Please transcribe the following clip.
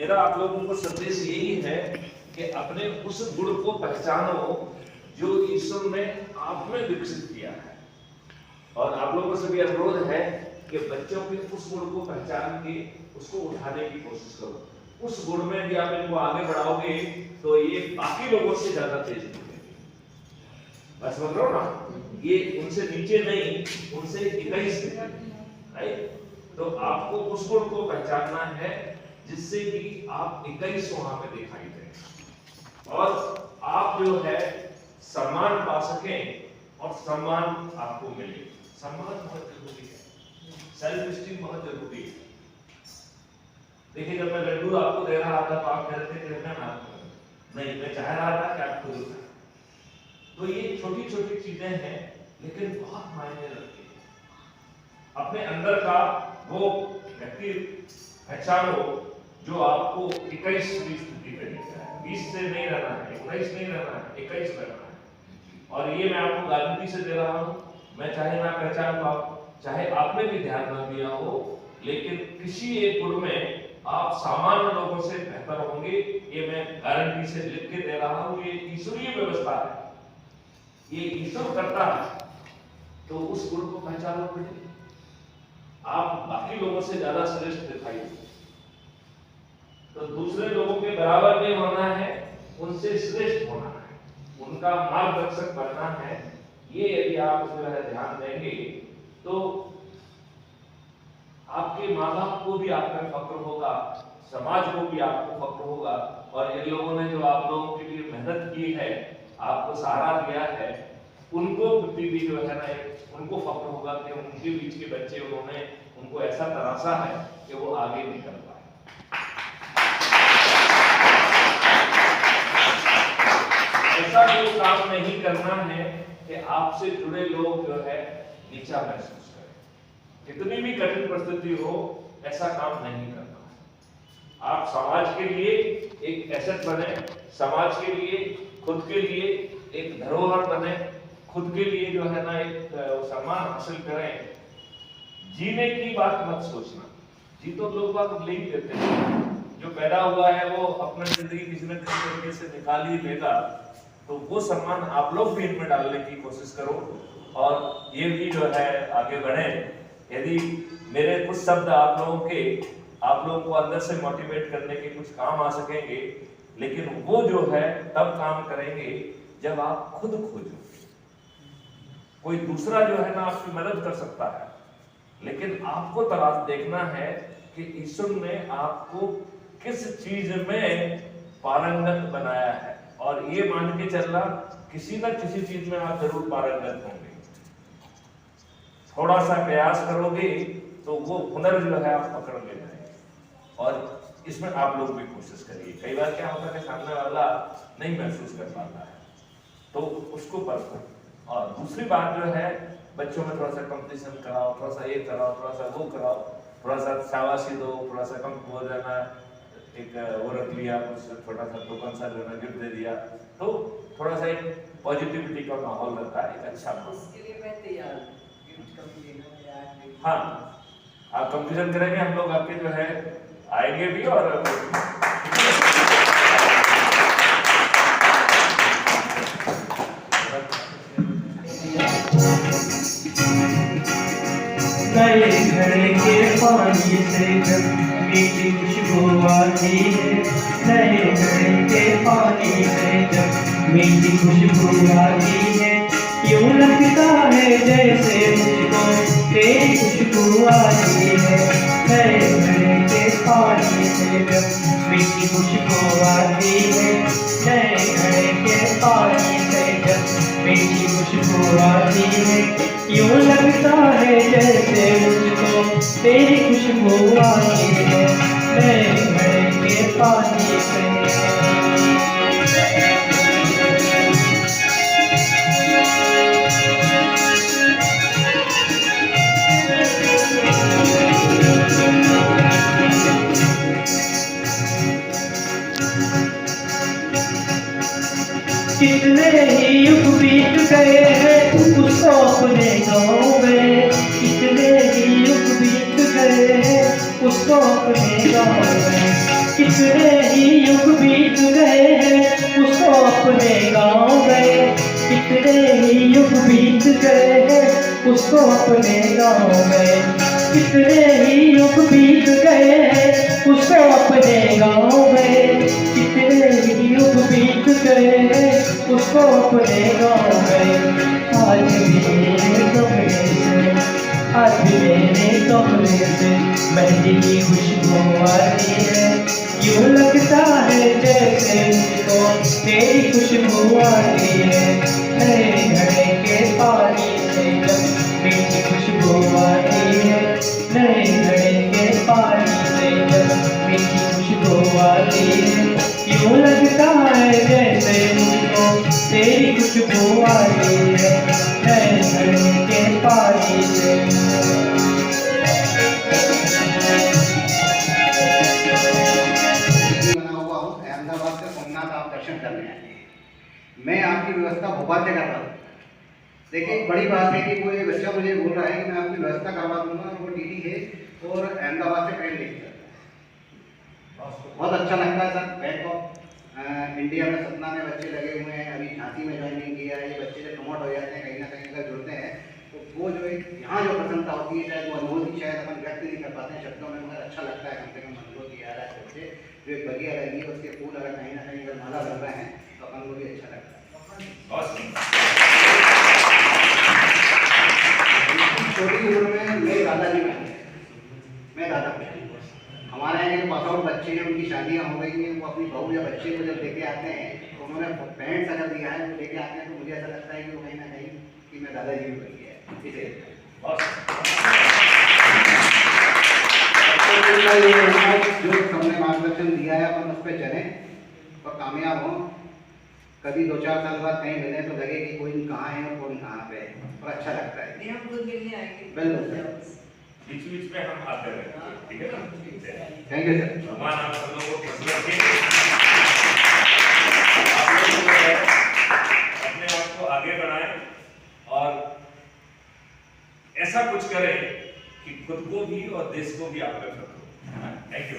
मेरा आप लोगों को संदेश यही है कि अपने उस गुण को पहचानो जो ईश्वर ने आप में विकसित किया है। और आप लोगों से भी अनुरोध है कि बच्चों के उस गुण को पहचान के उसको उठाने की कोशिश करो। उस गुण में भी आप इनको आगे बढ़ाओगे तो ये बाकी लोगों से ज्यादा तेज निकलेंगे। बस समझ रहे हो ना, ये उनसे नीचे नहीं, उनसे 21 राइट। तो आपको उस गुण को पहचानना है जिससे कि आप 21 वहां पे दिखाई दे और आप जो है सम्मान पा सकें और सम्मान आपको मिले। सम्मान बहुत जरूरी है, सेल्फ स्टीम बहुत जरूरी है। देखिए जब मैं लड्डू आपको दे रहा था तो आप कह रहे थे कि नहीं, मैं चाह रहा था कि आप खुद उठाएं। तो ये छोटी छोटी चीजें हैं लेकिन बहुत मायने रखती है। अपने अंदर का वो व्यक्ति पहचानो जो आपको 21 स्थिति पे लेकर है। 20 से नहीं रहना है, 19 नहीं रहना है, 21 रहना है। और ये मैं आपको गारंटी से दे रहा हूं, मैं चाहे ना पहचान पाऊं, चाहे आपने भी ध्यान ना दिया हो, लेकिन किसी एक गुण में आप सामान्य लोगों से बेहतर होंगे। ये मैं गारंटी से लिख के दे रहा हूं। ये ईश्वरीय व्यवस्था है, ये ईश्वर करता है। तो उस गुण को पहचानो बेटे, आप बाकी लोगों से ज्यादा श्रेष्ठ दिखाई दो। तो दूसरे लोगों के बराबर नहीं होना है, उनसे श्रेष्ठ होना है, उनका मार्गदर्शक बनना है। ये यदि आप उसमें ध्यान देंगे तो आपके माँ बाप को भी आप में फक्र होगा, समाज को भी आपको फक्र होगा। और इन लोगों ने जो आप लोगों के लिए मेहनत की है, आपको सहारा दिया है, उनको भी जो है ना उनको फक्र होगा कि उनके बीच के बच्चे उन्होंने उनको ऐसा तराशा है कि वो आगे निकल पाए। ऐसा कोई काम नहीं करना है कि आपसे जुड़े लोग जो है नीचा महसूस करें। कितनी भी कठिन परिस्थिति हो, ऐसा काम नहीं करना है। आप समाज के लिए एक एसेट बने, समाज के लिए, खुद के लिए एक धरोहर बने, खुद के लिए जो है ना एक सम्मान हासिल करें। जीने की बात मत सोचना, जी तो लोग बात ले ही देते हैं। जो पैदा हुआ है वो अपना जिंदगी किसी न किसी तरीके से निकाल ही लेगा। तो वो सम्मान आप लोग भी इनमें डालने की कोशिश करो और ये भी जो है आगे बढ़े। यदि मेरे कुछ शब्द आप लोगों को अंदर से मोटिवेट करने के कुछ काम आ सकेंगे, लेकिन वो जो है तब काम करेंगे जब आप खुद खोजो। कोई दूसरा जो है ना आपकी मदद कर सकता है, लेकिन आपको तलाश देखना है कि ईश्वर ने आपको किस चीज में पारंगत बनाया है। और ये मान के चलना किसी न किसी चीज में आप जरूर पारंगत होंगे। थोड़ा सा प्रयास करोगे तो वो हुनर जो है आप पकड़ ले जाएंगे। और इसमें आप लोग भी कोशिश करिए। कई बार क्या होता है कि सामने वाला नहीं महसूस कर पाता है, तो उसको परखो। और दूसरी बात जो है, बच्चों में थोड़ा सा कंपटीशन कराओ, थोड़ा सा ये कराओ, थोड़ा सा वो कराओ, थोड़ा सा शाबाशी दो, थोड़ा सा कम हो जाना, एक वो रख लिया, कुछ छोटा सा टोकन सा जो है गिफ्ट दे दिया, तो थोड़ा सा एक पॉजिटिविटी का माहौल रहता है, एक अच्छा माहौल। हाँ, आप कंपटीशन करेंगे, हम लोग आपके जो है आएंगे भी। और नए घर के पानी से जब मीठी खुशबू आती है, नए घर के पानी से जब मीठी खुशबू आती है, यूं लगता है जैसे मुझको तेरी खुशबू आती है। नए घर के पानी से जब मीठी खुशबू आती है, नए घर के पानी से जब मीठी खुशबू आती है, यूं लगता है जैसे मुझको तेरी खुशबू आती है। नए घर के पानी से कितने ही युग बीत गए हैं उसको अपने गाँव में, कितने ही युग बीत गए हैं उसको अपने गाँव में। कितने ही युग बीत गए हैं उसको अपने गाँव में। कितने ही युग बीत गए हैं उसको अपने गाँव में। कितने ही युग बीत गए हैं उसको अपने गाँव में। कितने ही युग बीत गए हैं उसको अपने गाँव में। आज भी मेरे कमरे से, आज भी मेरे कमरे से मेहंदी की खुशबू आती है। यूं लगता है जैसे मुझको तेरी खुशबू आती है। नए घड़े के पानी से जब मीठी खुशबू आती है। नए घड़े के पानी से जब मीठी खुशबू आती है। यूं लगता है जैसे मुझको तेरी खुशबू आती है। नए घड़े के पानी से। अहमदाबाद से सोमनाथ आप दर्शन करने आए हैं। मैं आपकी व्यवस्था भोपाल से कर रहा हूँ। देखिए एक बड़ी बात है कि कोई बच्चा मुझे बोल रहा है कि मैं आपकी व्यवस्था करवा दूंगा और वो टीटी है और अहमदाबाद से ट्रेन लेकर बहुत अच्छा लगता है सर। बैंक ऑफ इंडिया में सतना में बच्चे लगे हुए हैं, अभी झांसी में ज्वाइनिंग किया है। ये बच्चे जब प्रमोट हो जाते हैं कहीं ना कहीं अगर जुड़ते हैं तो वो जो एक यहाँ जो प्रसन्नता होती है शायद वो अनुभूति शायद अपन व्यक्त नहीं कर पाते हैं शब्दों में, मगर अच्छा लगता है कम से कम अनुभूति आ रहा है। बच्चे जो एक बगिया रहेगी उसके फूल अगर कहीं ना कहीं अगर माला बन रहे हैं तो अपन को भी अच्छा लगता है। छोटी उम्र में मेरे दादाजी बन गए, मैं दादा बन। हमारे यहाँ के पास आउट बच्चे हैं उनकी शादियाँ हो गई हैं, वो अपनी बहू या बच्चे को जब लेके आते हैं तो उन्होंने पैंट्स अगर दिया है वो लेके आते हैं तो मुझे ऐसा लगता है कि वो कहीं ना कहीं कि मैं दादाजी भी बन गया है। इसे जो हमने मार्गदर्शन दिया है अपन उस पर चलें और कामयाब हों। कभी 2-4 साल बाद कहीं मिले तो लगे कि कोई कहाँ है और कौन कहाँ पे है और अच्छा लगता है। हम खुद मिलने आएंगे। बिल्कुल बीच में हम आते रहेंगे, ठीक है ना? Thank you sir. भगवान आप सब लोगों को खुश रखे। आप लोग जो है अपने आप को आगे बढ़ाएं और ऐसा कुछ करें कि खुद को भी और देश को भी आगे बढ़ाएं। Thank you.